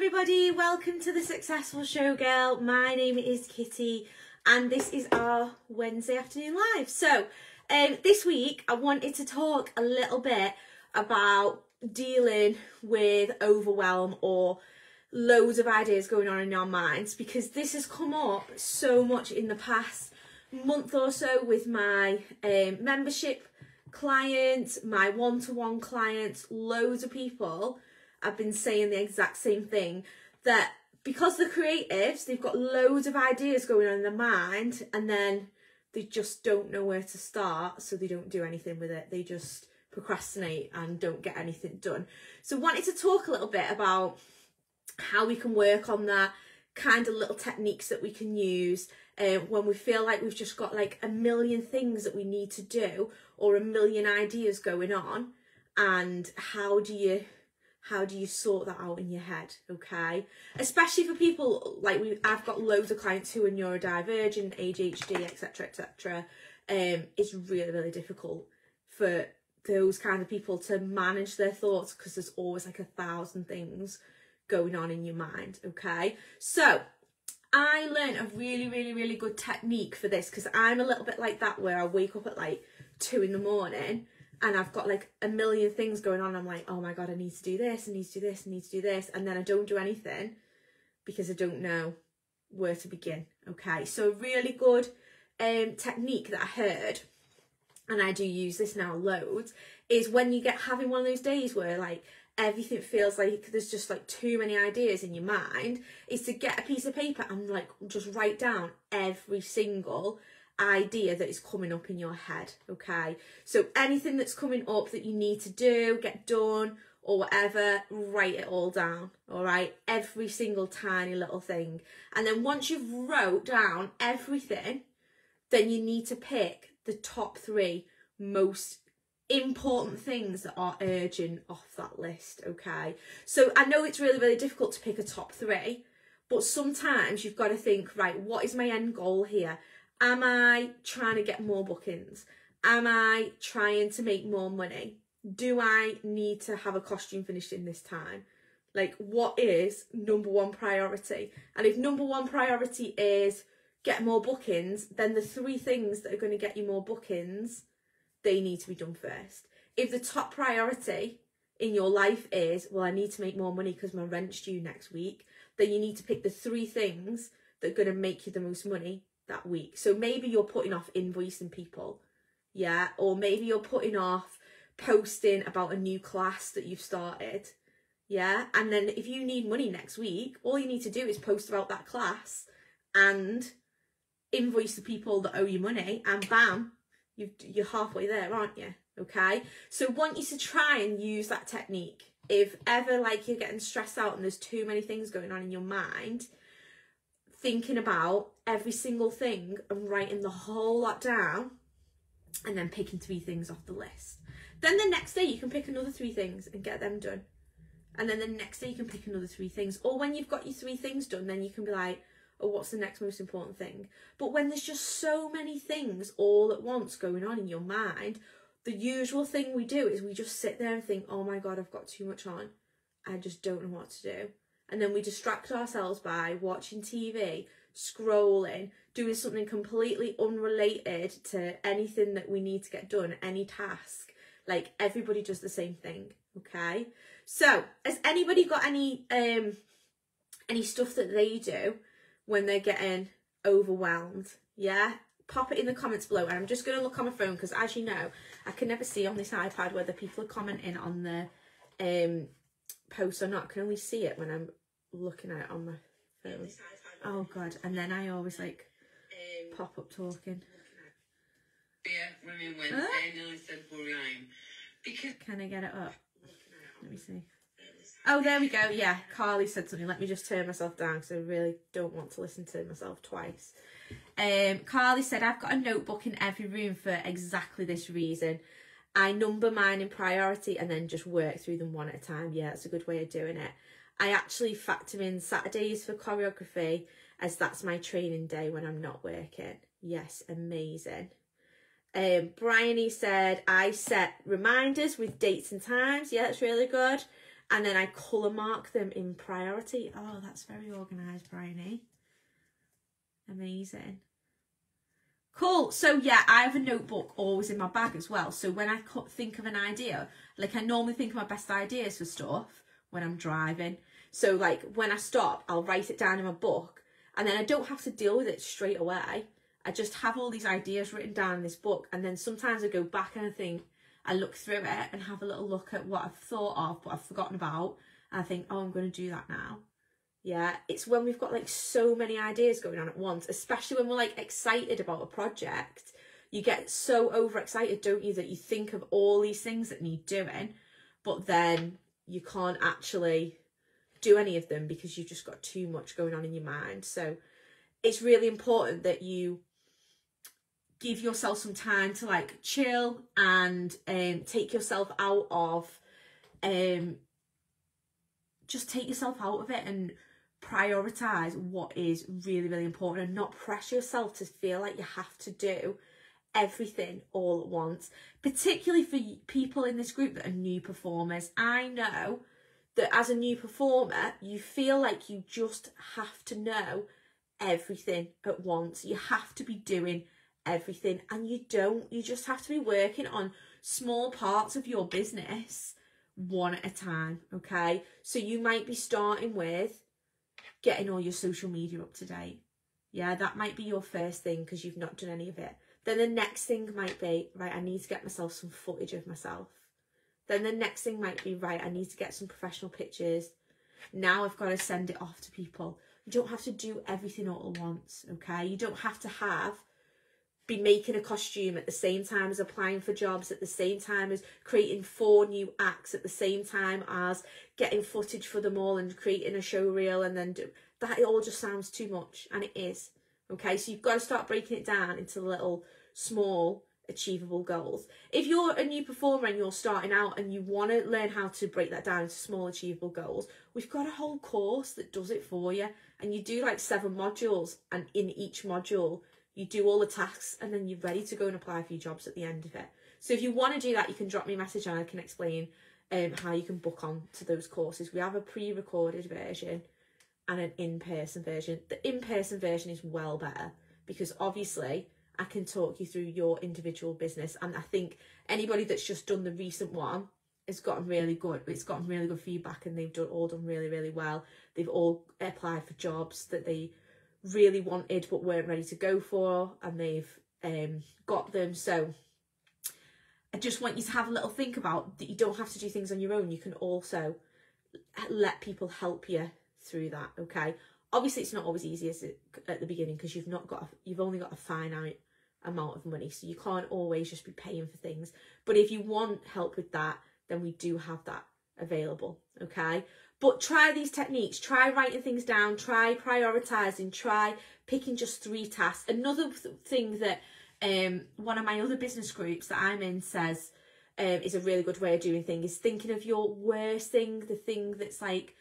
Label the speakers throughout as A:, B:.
A: everybody, welcome to the Successful Showgirl. My name is Kitty and this is our Wednesday afternoon live. So this week I wanted to talk a little bit about dealing with overwhelm or loads of ideas going on in our minds, because this has come up so much in the past month or so with my membership clients, my one-to-one clients. Loads of people have been saying the exact same thing, that because they're creatives, they've got loads of ideas going on in their mind and then they just don't know where to start, so they don't do anything with it. They just procrastinate and don't get anything done. So I wanted to talk a little bit about how we can work on that, kind of little techniques that we can use when we feel like we've just got like a million things that we need to do or a million ideas going on, and how do you sort that out in your head, okay? Especially for people like I've got loads of clients who are neurodivergent, ADHD, etc, etc. It's really, really difficult for those kind of people to manage their thoughts because there's always like 1,000 things going on in your mind, okay? So I learned a really, really, really good technique for this, because I'm a little bit like that, where I wake up at like 2 in the morning and I've got like a million things going on. I'm like, oh my God, I need to do this, I need to do this, I need to do this. And then I don't do anything because I don't know where to begin, okay? So a really good technique that I heard, and I do use this now loads, is when you get having one of those days where like everything feels like there's just like too many ideas in your mind, is to get a piece of paper and like just write down every single idea that is coming up in your head, okay? So anything that's coming up that you need to do, get done or whatever, write it all down, all right? Every single tiny little thing. And then once you've wrote down everything, then you need to pick the top 3 most important things that are urgent off that list, okay? So I know it's really, really difficult to pick a top 3, but sometimes you've got to think, right, what is my end goal here? Am I trying to get more bookings? Am I trying to make more money? Do I need to have a costume finished in this time? Like, what is number 1 priority? And if number 1 priority is get more bookings, then the 3 things that are going to get you more bookings, they need to be done first. If the top priority in your life is, well, I need to make more money because my rent's due next week, then you need to pick the 3 things that are going to make you the most money that week. So maybe you're putting off invoicing people, yeah, or maybe you're putting off posting about a new class that you've started, yeah. And then if you need money next week, all you need to do is post about that class and invoice the people that owe you money, and bam, you're halfway there, aren't you? Okay, so I want you to try and use that technique. If ever like you're getting stressed out and there's too many things going on in your mind, thinking about every single thing and writing the whole lot down, and then picking 3 things off the list. Then the next day you can pick another 3 things and get them done. And then the next day you can pick another 3 things. Or when you've got your 3 things done, then you can be like, oh, what's the next most important thing? But when there's just so many things all at once going on in your mind, the usual thing we do is we just sit there and think, oh my God, I've got too much on. I just don't know what to do. And then we distract ourselves by watching TV, scrolling, doing something completely unrelated to anything that we need to get done, any task. Like, everybody does the same thing, okay? So has anybody got any stuff that they do when they're getting overwhelmed? Yeah, pop it in the comments below. And I'm just going to look on my phone, because as you know, I can never see on this iPad whether people are commenting on the post or not. I can only see it when I'm looking at it on my phone. Oh God, and then I always like pop up talking.
B: Yeah, Women Wednesday, and I said overwhelm. Because
A: can I get it up? Let me see. Oh, there we go. Yeah, Carly said something. Let me just turn myself down because I really don't want to listen to myself twice. Carly said, I've got a notebook in every room for exactly this reason. I number mine in priority and then just work through them one at a time. Yeah, that's a good way of doing it. I actually factor in Saturdays for choreography, as that's my training day when I'm not working. Yes, amazing. Bryony said, I set reminders with dates and times. Yeah, that's really good. and then I colour mark them in priority. Oh, that's very organised, Bryony. Amazing. Cool. So yeah, I have a notebook always in my bag as well. So when I think of an idea, like I normally think of my best ideas for stuff when I'm driving. So like when I stop, I'll write it down in my book, and then I don't have to deal with it straight away. I just have all these ideas written down in this book, and then sometimes I go back and I look through it and have a little look at what I've thought of, what I've forgotten about, and I think, oh, I'm going to do that now. Yeah, it's when we've got like so many ideas going on at once, especially when we're like excited about a project. You get so overexcited, don't you, that you think of all these things that need doing, but then you can't actually do any of them because you've just got too much going on in your mind. So it's really important that you give yourself some time to like chill and take yourself out of just take yourself out of it and prioritize what is really, really important, and not pressure yourself to feel like you have to do everything all at once, particularly for people in this group that are new performers. I know that as a new performer, you feel like you just have to know everything at once. You have to be doing everything, and you don't. You just have to be working on small parts of your business one at a time, okay? So you might be starting with getting all your social media up to date. Yeah, that might be your first thing because you've not done any of it. Then the next thing might be, right, I need to get myself some footage of myself. Then the next thing might be, right, I need to get some professional pictures. Now I've got to send it off to people. You don't have to do everything all at once, okay? You don't have to be making a costume at the same time as applying for jobs, at the same time as creating 4 new acts, at the same time as getting footage for them all and creating a show reel, and then that. It all just sounds too much, and it is, okay? So you've got to start breaking it down into little small achievable goals. If you're a new performer and you're starting out and you want to learn how to break that down into small achievable goals, we've got a whole course that does it for you, and you do like 7 modules, and in each module you do all the tasks, and then you're ready to go and apply for your jobs at the end of it. So if you want to do that, you can drop me a message and I can explain how you can book on to those courses. We have a pre-recorded version and an in-person version. The in-person version is well better because obviously I can talk you through your individual business, and I think anybody that's just done the recent one has gotten really good. It's gotten really good feedback, and they've all done really, really well. They've all applied for jobs that they really wanted but weren't ready to go for, and they've got them. So I just want you to have a little think about that. You don't have to do things on your own. You can also let people help you through that, okay? Obviously it's not always easy at the beginning because you've only got a finite amount of money, so you can't always just be paying for things. But if you want help with that, then we do have that available, okay? But try these techniques, try writing things down, try prioritising, try picking just 3 tasks. Another thing that one of my other business groups that I'm in says is a really good way of doing things is thinking of your worst thing, the thing that's like,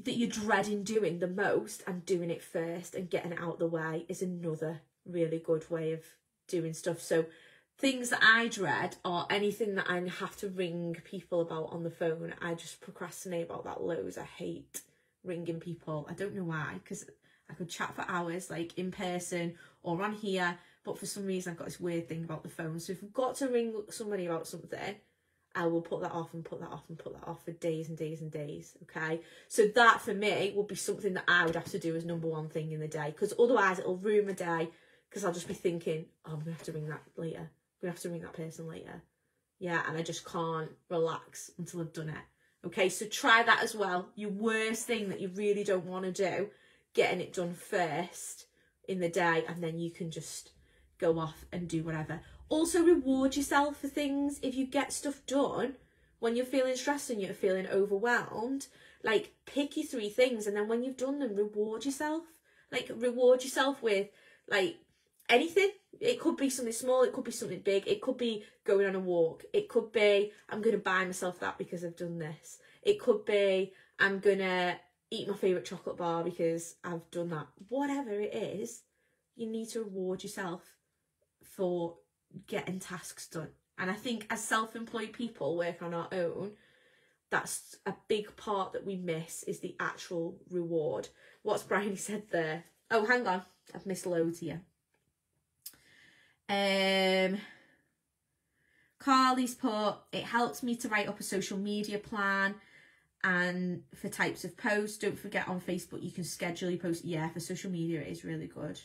A: that you're dreading doing the most, and doing it first and getting it out of the way is another really good way of doing stuff. So things that I dread are anything that I have to ring people about on the phone. I just procrastinate about that loads. I hate ringing people. I don't know why, because I could chat for hours like in person or on here, but for some reason I've got this weird thing about the phone. So if I've got to ring somebody about something, I will put that off and put that off and put that off for days and days and days, okay? So that for me would be something that I would have to do as number 1 thing in the day, because otherwise it'll ruin my day, because I'll just be thinking, oh, I'm going to have to ring that later. I'm going to have to ring that person later. Yeah, and I just can't relax until I've done it. Okay, so try that as well. Your worst thing that you really don't want to do, getting it done first in the day, and then you can just go off and do whatever. Also reward yourself for things. If you get stuff done when you're feeling stressed and you're feeling overwhelmed, like pick your 3 things, and then when you've done them, reward yourself. Like reward yourself with like anything. It could be something small, it could be something big, it could be going on a walk, it could be I'm going to buy myself that because I've done this, it could be I'm going to eat my favourite chocolate bar because I've done that. Whatever it is, you need to reward yourself for getting tasks done. And I think as self-employed people working on our own, that's a big part that we miss, is the actual reward. What's Bryony said there? Oh, hang on, I've missed loads here. Carly's put, it helps me to write up a social media plan and for types of posts. Don't forget on Facebook you can schedule your posts. Yeah, for social media it is really good.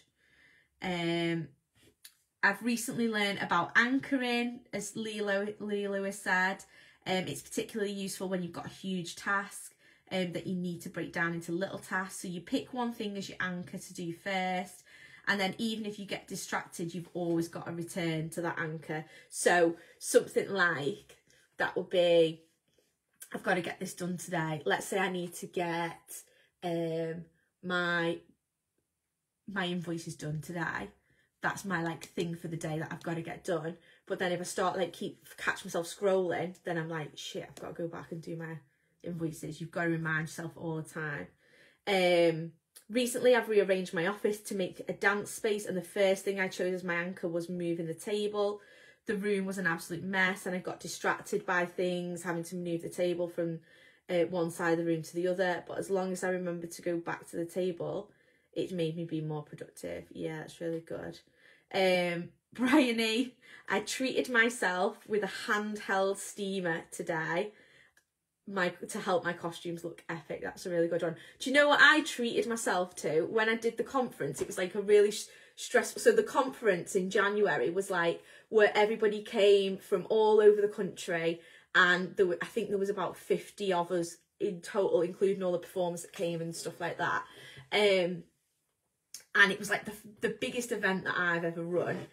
A: I've recently learned about anchoring, as Lee Lewis said. It's particularly useful when you've got a huge task that you need to break down into little tasks. So you pick one thing as your anchor to do first, and then even if you get distracted, you've always got to return to that anchor. So something like that would be, I've got to get this done today. Let's say I need to get my invoices done today. That's my like thing for the day that I've got to get done. But then if I start like catch myself scrolling, then I'm like, shit, I've got to go back and do my invoices. You've got to remind yourself all the time. Recently I've rearranged my office to make a dance space, and the first thing I chose as my anchor was moving the table. The room was an absolute mess and I got distracted by things, having to move the table from one side of the room to the other. But as long as I remembered to go back to the table, it made me be more productive. Yeah, that's really good. Bryony, I treated myself with a handheld steamer today to help my costumes look epic. That's a really good one. Do you know what I treated myself to when I did the conference? It was like a really stressful. So the conference in January was like where everybody came from all over the country, and I think there was about 50 of us in total, including all the performers that came and stuff like that. And it was like the biggest event that I've ever run.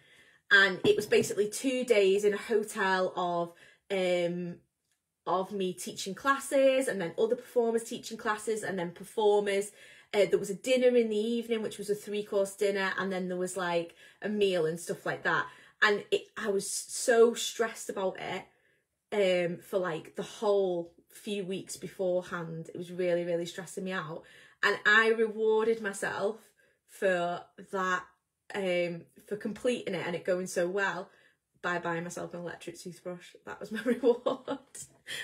A: And it was basically 2 days in a hotel of me teaching classes, and then other performers teaching classes, and then performers. There was a dinner in the evening, which was a 3-course dinner, and then there was like a meal and stuff like that. And I was so stressed about it for like the whole few weeks beforehand. It was really, really stressing me out. And I rewarded myself for that, for completing it and it going so well, by buying myself an electric toothbrush. That was my reward.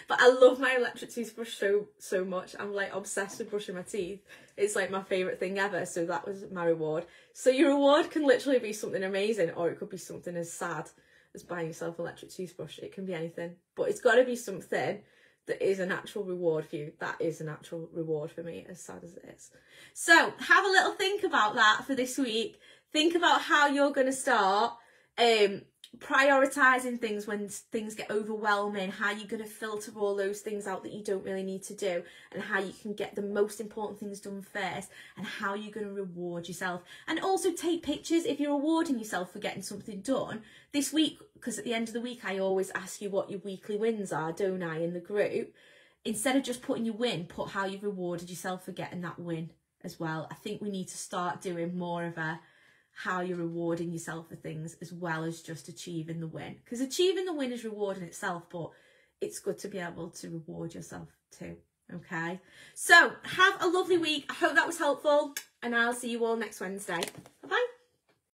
A: But I love my electric toothbrush so much. I'm like obsessed with brushing my teeth. It's like my favourite thing ever. So that was my reward. So your reward can literally be something amazing, or it could be something as sad as buying yourself an electric toothbrush. It can be anything, but it's got to be something that is an actual reward for you. That is an actual reward for me, as sad as it is. So have a little think about that for this week. Think about how you're going to start prioritising things when things get overwhelming, how you're going to filter all those things out that you don't really need to do, and how you can get the most important things done first, and how you're going to reward yourself. And also take pictures if you're rewarding yourself for getting something done this week, because at the end of the week I always ask you what your weekly wins are, don't I, in the group. Instead of just putting your win, put how you've rewarded yourself for getting that win as well. I think we need to start doing more of a how you're rewarding yourself for things as well as just achieving the win, because achieving the win is reward in itself, but it's good to be able to reward yourself too. Okay, so have a lovely week. I hope that was helpful, and I'll see you all next Wednesday. Bye bye.